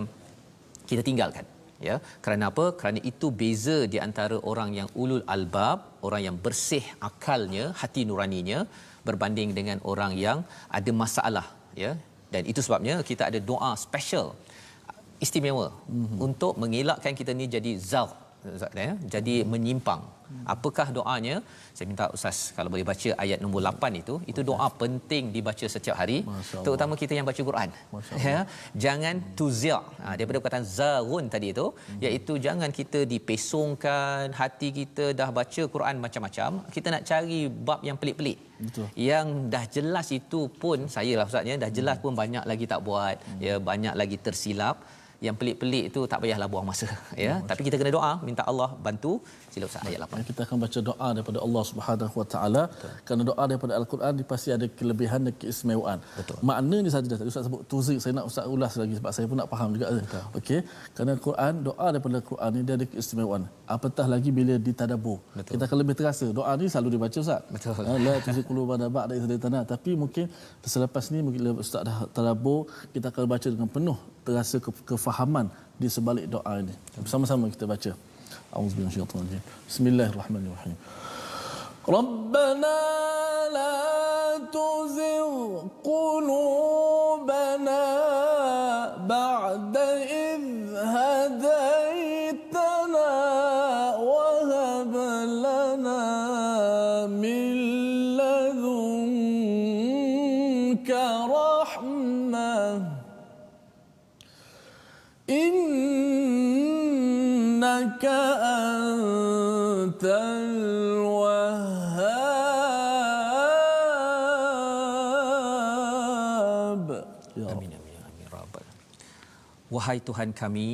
kita tinggalkan ya. Kerana apa? Kerana itu beza di antara orang yang ulul albab, orang yang bersih akalnya, hati nuraninya, berbanding dengan orang yang ada masalah ya. Dan itu sebabnya kita ada doa special istimewa untuk mengelakkan kita ni jadi zaugh ya, jadi menyimpang. Apakah doanya? Saya minta Ustaz kalau boleh baca ayat nombor 8 itu doa penting dibaca setiap hari, terutama kita yang baca Quran ya. Jangan tuzia', daripada perkataan zaghun tadi itu, iaitu jangan kita dipesongkan hati kita dah baca Quran macam-macam, kita nak cari bab yang pelik-pelik. Betul. Yang dah jelas itu pun saya lah Ustaz ya, dah jelas pun banyak lagi tak buat ya, banyak lagi tersilap. Yang pelik-pelik itu tak payahlah buang masa ya. Tapi kita kena doa, minta Allah bantu. Sila Ustaz ayat 8. Kita akan baca doa daripada Allah Subhanahu Wa Taala. Kerana doa daripada Al-Quran dia pasti ada kelebihan dan keistimewaan. Betul. Maknanya saja tadi Ustaz sebut tuzik, saya nak Ustaz ulas lagi sebab saya pun nak faham juga. Okey. Kerana Quran, doa daripada Quran ni dia ada keistimewaan. Apatah lagi bila ditadabbur. Kita akan lebih terasa. Doa ni selalu dibaca Ustaz. Betul. La tuzik qulubana ba'da idh hadaytana. Tapi mungkin selepas ni bila Ustaz dah tadabbur, kita akan baca dengan penuh terasa kefahaman di sebalik doa ini. Bersama-sama kita baca. A'udzubillahi minasyaitanir rajim. Bismillahirrahmanirrahim. Rabbana la tuzigh qulubana ba'da idh hadaytana wa hab lana min ladunka rahmah innaka antal wahhab. Amin amin amin rabbal. Wahai Tuhan kami,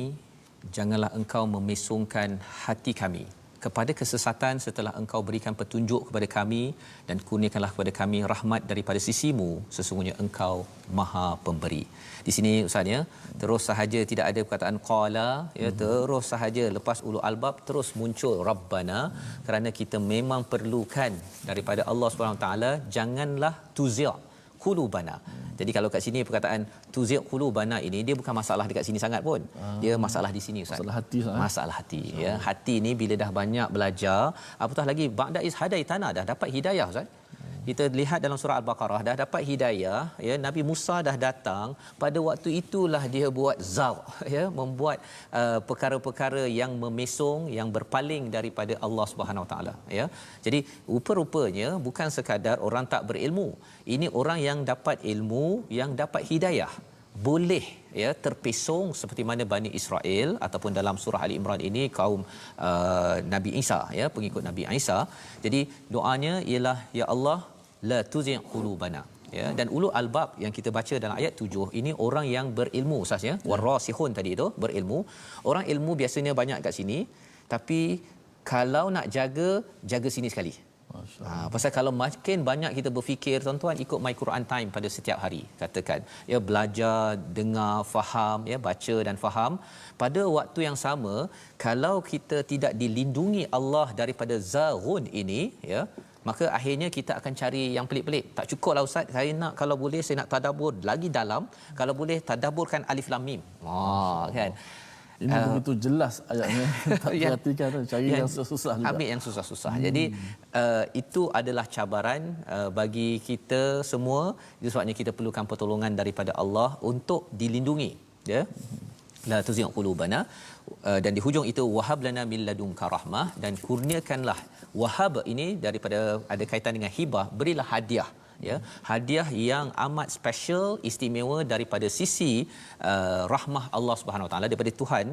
janganlah Engkau memesongkan hati kami kepada kesesatan setelah Engkau berikan petunjuk kepada kami, dan kurniakanlah kepada kami rahmat daripada sisimu, sesungguhnya Engkau Maha Pemberi. Di sini Ustaz ya, terus sahaja tidak ada perkataan qala ya, terus sahaja lepas ulul albab terus muncul rabbana, kerana kita memang perlukan daripada Allah Subhanahu taala, janganlah tuzi' qulubana. Jadi kalau kat sini perkataan tuzi' qulubana ini, dia bukan masalah dekat sini sangat pun. Dia masalah di sini Ustaz. Masalah hati Ustaz. Masalah hati ya. Hati ni bila dah banyak belajar, apatah lagi ba'da is hadaitana, dah dapat hidayah Ustaz. Kita lihat dalam surah Al-Baqarah, dah dapat hidayah ya, Nabi Musa dah datang, pada waktu itulah dia buat zaugh ya, membuat perkara-perkara yang memesong, yang berpaling daripada Allah Subhanahu Wa Taala ya. Jadi rupa-rupanya bukan sekadar orang tak berilmu, ini orang yang dapat ilmu, yang dapat hidayah boleh ya terpesong seperti mana Bani Israel, ataupun dalam surah Ali Imran ini kaum Nabi Isa ya, pengikut Nabi Isa. Jadi doanya ialah ya Allah la tuzi' qulubana ya. Dan ulul albab yang kita baca dalam ayat 7 ini orang yang berilmu Ustaz ya, warasihun tadi itu berilmu. Orang ilmu biasanya banyak kat sini, tapi kalau nak jaga sini sekali. Pasal kalau makin banyak kita berfikir, tuan-tuan ikut My Quran Time pada setiap hari, katakan ya, belajar, dengar, faham ya, baca dan faham. Pada waktu yang sama, kalau kita tidak dilindungi Allah daripada zaghun ini ya, maka akhirnya kita akan cari yang pelik-pelik. Tak cukuplah Ustaz, saya nak, kalau boleh saya nak tadabbur lagi dalam, kalau boleh tadabburkan alif lam mim. Kan. Ini begitu jelas ayatnya. Tak perhatikan, cari yang susah juga. Ambil yang susah-susah. Jadi itu adalah cabaran bagi kita semua. Itu sebabnya kita perlukan pertolongan daripada Allah untuk dilindungi ya. la tuzigh qulubana, dan di hujung itu wahab lana min ladunka rahmah, dan kurniakanlah. Wahab ini daripada ada kaitan dengan hibah, berilah hadiah, ya, hadiah yang amat special, istimewa daripada sisi rahmah Allah Subhanahu Wa Taala, daripada Tuhan,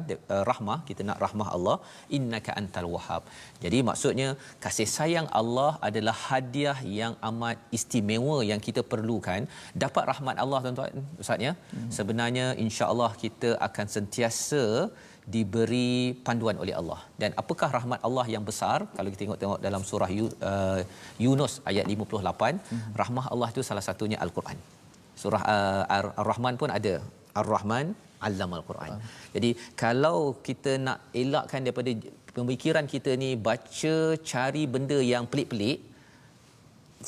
rahmah, kita nak rahmah Allah, innaka antal wahhab. Jadi maksudnya kasih sayang Allah adalah hadiah yang amat istimewa yang kita perlukan. Dapat rahmat Allah tuan-tuan, ustaz ya, sebenarnya insya-Allah kita akan sentiasa diberi panduan oleh Allah. Dan apakah rahmat Allah yang besar? Kalau kita tengok dalam surah Yunus ayat 58, rahmat Allah itu salah satunya Al-Quran. Surah Ar-Rahman pun ada, Ar-Rahman 'allamal Quran. Jadi kalau kita nak elakkan daripada pemikiran kita ni baca cari benda yang pelik-pelik,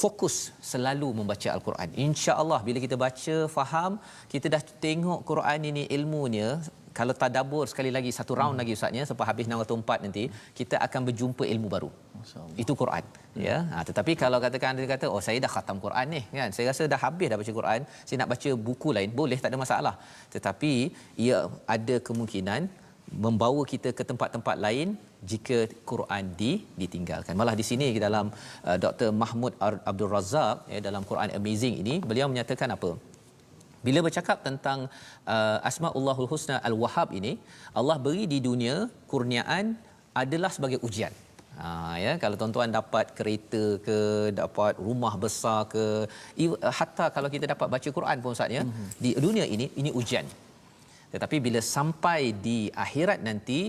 fokus selalu membaca Al-Quran. Insya-Allah bila kita baca faham, kita dah tengok Quran ini ilmunya, kalau tadabbur sekali lagi satu round lagi ustaznya sampai habis 604 nanti, kita akan berjumpa ilmu baru. Masya-Allah. Itu Quran, ya. Tetapi kalau katakan dia kata, "Oh, saya dah khatam Quran ni," kan. Saya rasa dah habis dah baca Quran, saya nak baca buku lain, boleh, tak ada masalah. Tetapi ia ada kemungkinan membawa kita ke tempat-tempat lain jika Quran ditinggalkan. Malah di sini dalam Dr. Mahmud Abdul Razak, ya, dalam Quran Amazing ini, beliau menyatakan apa? Bila bercakap tentang Asmaullahul Husna Al-Wahhab ini, Allah beri di dunia kurniaan adalah sebagai ujian. Ya, kalau tuan-tuan dapat kereta ke, dapat rumah besar ke, hatta kalau kita dapat baca Quran pun ustaz ya, di dunia ini ujian. Tetapi bila sampai di akhirat nanti,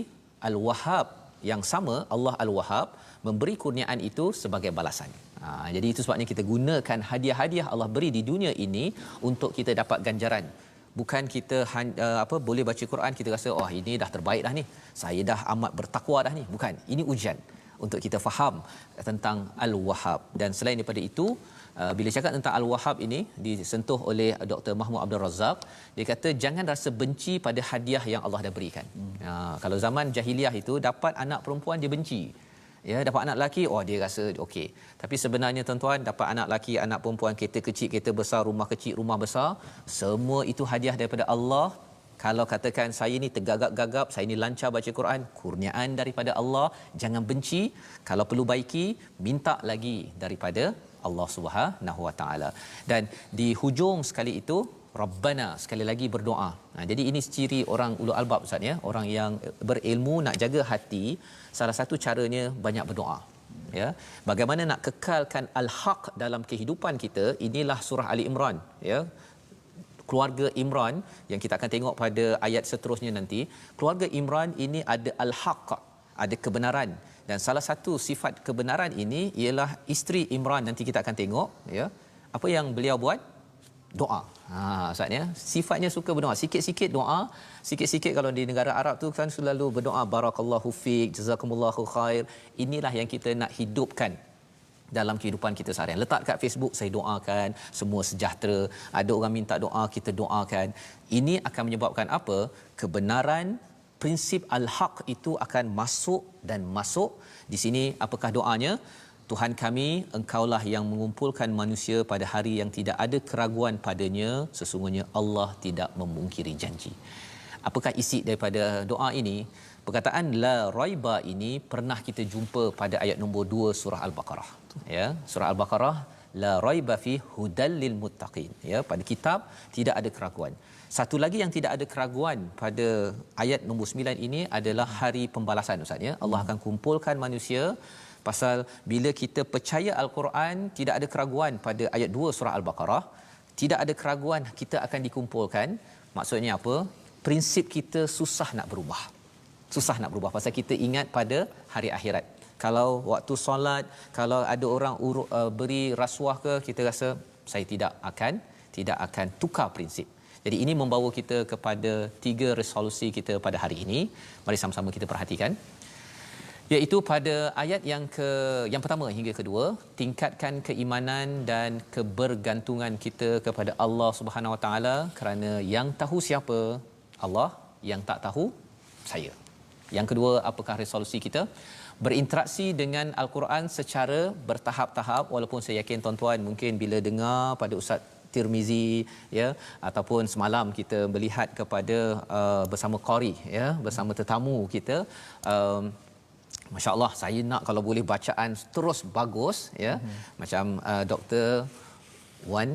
Al-Wahhab yang sama, Allah Al-Wahhab memberi kurniaan itu sebagai balasan. Jadi itu sebabnya kita gunakan hadiah-hadiah Allah beri di dunia ini untuk kita dapat ganjaran. Bukan kita boleh baca Quran kita rasa, oh ini dah terbaik dah ni, saya dah amat bertakwa dah ni. Bukan, ini ujian untuk kita faham tentang Al-Wahhab. Dan selain daripada itu, bila cakap tentang Al-Wahhab ini disentuh oleh Dr. Mahmud Abdul Razak, dia kata jangan rasa benci pada hadiah yang Allah dah berikan. Kalau zaman jahiliah itu dapat anak perempuan dia benci, ya, dapat anak lelaki, oh dia rasa okey. Tapi sebenarnya tuan-tuan, dapat anak lelaki, anak perempuan, kereta kecil, kereta besar, rumah kecil, rumah besar, semua itu hadiah daripada Allah. Kalau katakan saya ni tergagap-gagap, saya ni lancar baca Quran, kurniaan daripada Allah, jangan benci. Kalau perlu baiki, minta lagi daripada Allah Subhanahu Wa Taala. Dan di hujung sekali itu, Rabbana, sekali lagi berdoa. Jadi ini ciri orang ulul albab ustaz ya, orang yang berilmu nak jaga hati, salah satu caranya banyak berdoa. Ya, bagaimana nak kekalkan al-haq dalam kehidupan kita? Inilah surah Ali Imran, ya. Keluarga Imran yang kita akan tengok pada ayat seterusnya nanti. Keluarga Imran ini ada al-haq, ada kebenaran, dan salah satu sifat kebenaran ini ialah isteri Imran, nanti kita akan tengok, ya. Apa yang beliau buat? Doa. Ustaz ya, sifatnya suka berdoa. Sikit-sikit doa, sikit-sikit. Kalau di negara Arab tu kan selalu berdoa barakallahu fiik, jazakumullahu khair. Inilah yang kita nak hidupkan dalam kehidupan kita seharian. Letak kat Facebook, saya doakan semua sejahtera. Ada orang minta doa, kita doakan. Ini akan menyebabkan apa? Kebenaran, prinsip al-haq itu akan masuk dan masuk. Di sini apakah doanya? Tuhan kami, Engkaulah yang mengumpulkan manusia pada hari yang tidak ada keraguan padanya, sesungguhnya Allah tidak memungkiri janji. Apakah isi daripada doa ini? Perkataan la raiba ini pernah kita jumpa pada ayat nombor 2 surah Al-Baqarah. Ya, surah Al-Baqarah, la raiba fi hudal lil muttaqin. Ya, pada kitab tidak ada keraguan. Satu lagi yang tidak ada keraguan pada ayat nombor 9 ini adalah hari pembalasan ustaz ya. Allah akan kumpulkan manusia. Pasal bila kita percaya Al-Quran, tidak ada keraguan pada ayat 2 surah Al-Baqarah, tidak ada keraguan kita akan dikumpulkan. Maksudnya apa? Prinsip kita susah nak berubah. Susah nak berubah pasal kita ingat pada hari akhirat. Kalau waktu solat, kalau ada orang beri rasuah ke, kita rasa saya tidak akan tukar prinsip. Jadi ini membawa kita kepada 3 resolusi kita pada hari ini. Mari sama-sama kita perhatikan. Iaitu pada ayat yang pertama hingga kedua, tingkatkan keimanan dan kebergantungan kita kepada Allah Subhanahu Wa Taala, kerana yang tahu siapa Allah, yang tak tahu saya. Yang kedua, apakah resolusi kita? Berinteraksi dengan Al-Quran secara bertahap-tahap. Walaupun saya yakin tuan-tuan mungkin bila dengar pada Ustaz Tirmizi ya, ataupun semalam kita melihat kepada bersama qari ya, bersama tetamu kita. Masya Allah, saya nak kalau boleh bacaan terus bagus ya, macam Dr. Wan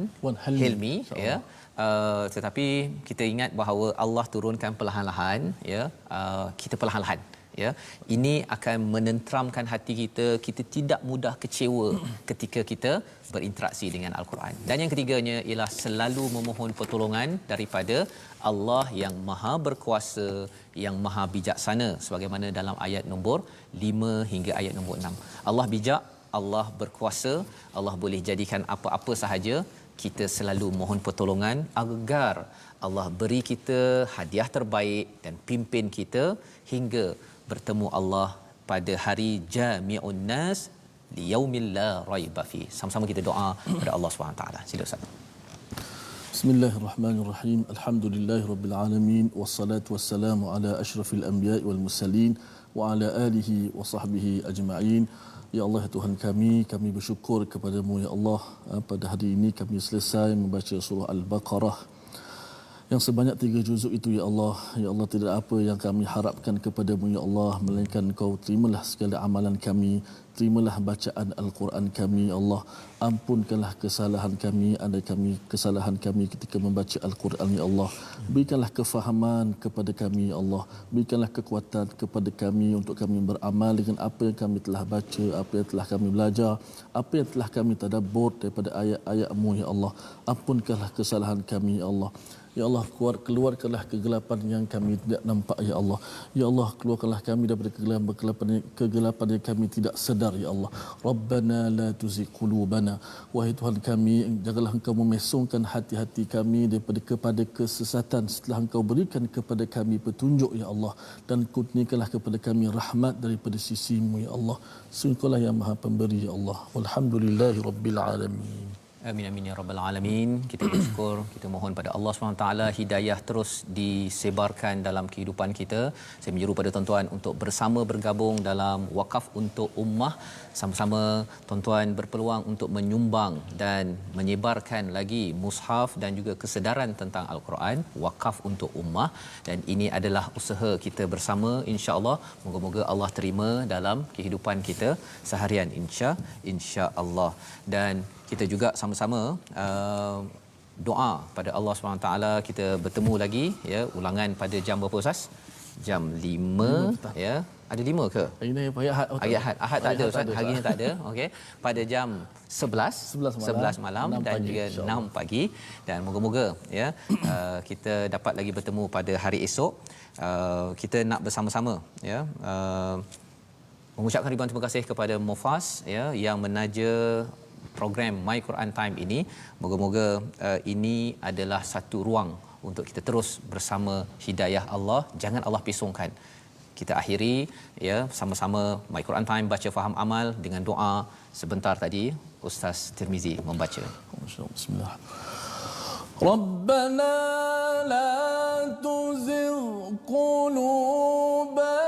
Hilmi ya. Tetapi kita ingat bahawa Allah turunkan perlahan-lahan ya, kita perlahan-lahan ya, ini akan menenteramkan hati kita, kita tidak mudah kecewa ketika kita berinteraksi dengan Al-Quran. Dan yang ketiganya ialah selalu memohon pertolongan daripada Allah yang Maha Berkuasa, yang Maha Bijaksana, sebagaimana dalam ayat nombor 5 hingga ayat nombor 6. Allah bijak, Allah berkuasa, Allah boleh jadikan apa-apa sahaja. Kita selalu mohon pertolongan agar Allah beri kita hadiah terbaik dan pimpin kita hingga bertemu Allah pada hari Jami'un Nas liyaumil la raiba fi. Sama-sama kita doa kepada Allah Subhanahu taala. Sila Ustaz. Bismillahirrahmanirrahim. Alhamdulillahirabbil alamin wassalatu wassalamu ala asyrafil anbiya'i wal mursalin wa ala alihi wa sahbihi ajma'in. Ya Allah, ya Tuhan kami bersyukur kepadamu ya Allah. Pada hari ini kami selesai membaca surah Al-Baqarah yang sebanyak 3 juzuk itu ya Allah. Ya Allah, tidak apa yang kami harapkan kepadamu ya Allah, melainkan Kau terimalah segala amalan kami, terimalah bacaan Al-Quran kami ya Allah. Ampunkanlah kesalahan kami, ada kami kesalahan kami ketika membaca Al-Quran ya Allah. Berikanlah kefahaman kepada kami ya Allah, berikanlah kekuatan kepada kami untuk kami beramal dengan apa yang kami telah baca, apa yang telah kami belajar, apa yang telah kami tadabbur daripada ayat-ayat-Mu ya Allah. Ampunkanlah kesalahan kami ya Allah. Ya Allah, keluarkanlah kegelapan yang kami tidak nampak ya Allah. Ya Allah, keluarkanlah kami daripada kegelapan yang kami tidak sedar ya Allah. Rabbana la tuzigh qulubana. Wahai Tuhan kami, janganlah Engkau memesongkan hati-hati kami kepada kesesatan setelah Engkau berikan kepada kami petunjuk ya Allah, dan kurniakanlah kepada kami rahmat daripada sisi-Mu ya Allah. Engkau-Lah yang Maha Pemberi ya Allah. Walhamdulillahirabbil alamin. Amin amin ya rabbal alamin. Kita bersyukur, kita mohon pada Allah SWT hidayah terus disebarkan dalam kehidupan kita. Saya menyeru pada tuan-tuan untuk bersama bergabung dalam wakaf untuk ummah. Sama-sama tuan-tuan berpeluang untuk menyumbang dan menyebarkan lagi mushaf dan juga kesedaran tentang Al-Quran, wakaf untuk ummah. Dan ini adalah usaha kita bersama, insya-Allah. Moga-moga Allah terima dalam kehidupan kita seharian, insya-Allah. Dan kita juga sama-sama doa pada Allah SWT. Kita bertemu lagi ya, ulangan pada jam berapa Ustaz? Jam 5 ya. Ada 5 ke? Hari ni Ahad. Hari Ahad tak ada Ustaz. Hari ni tak ada. Okey. Pada jam 11 malam dan juga 6 pagi, dan moga-moga ya kita dapat lagi bertemu pada hari esok. Kita nak bersama-sama ya mengucapkan ribuan terima kasih kepada Mufas ya yang menaja program My Quran Time ini. Moga-moga ini adalah satu ruang untuk kita terus bersama hidayah Allah. Jangan Allah pisongkan. Kita akhiri ya sama-sama My Quran Time, baca faham amal dengan doa. Sebentar tadi Ustaz Tirmizi membaca. Bismillah. Rabbana la tuzigh qulubana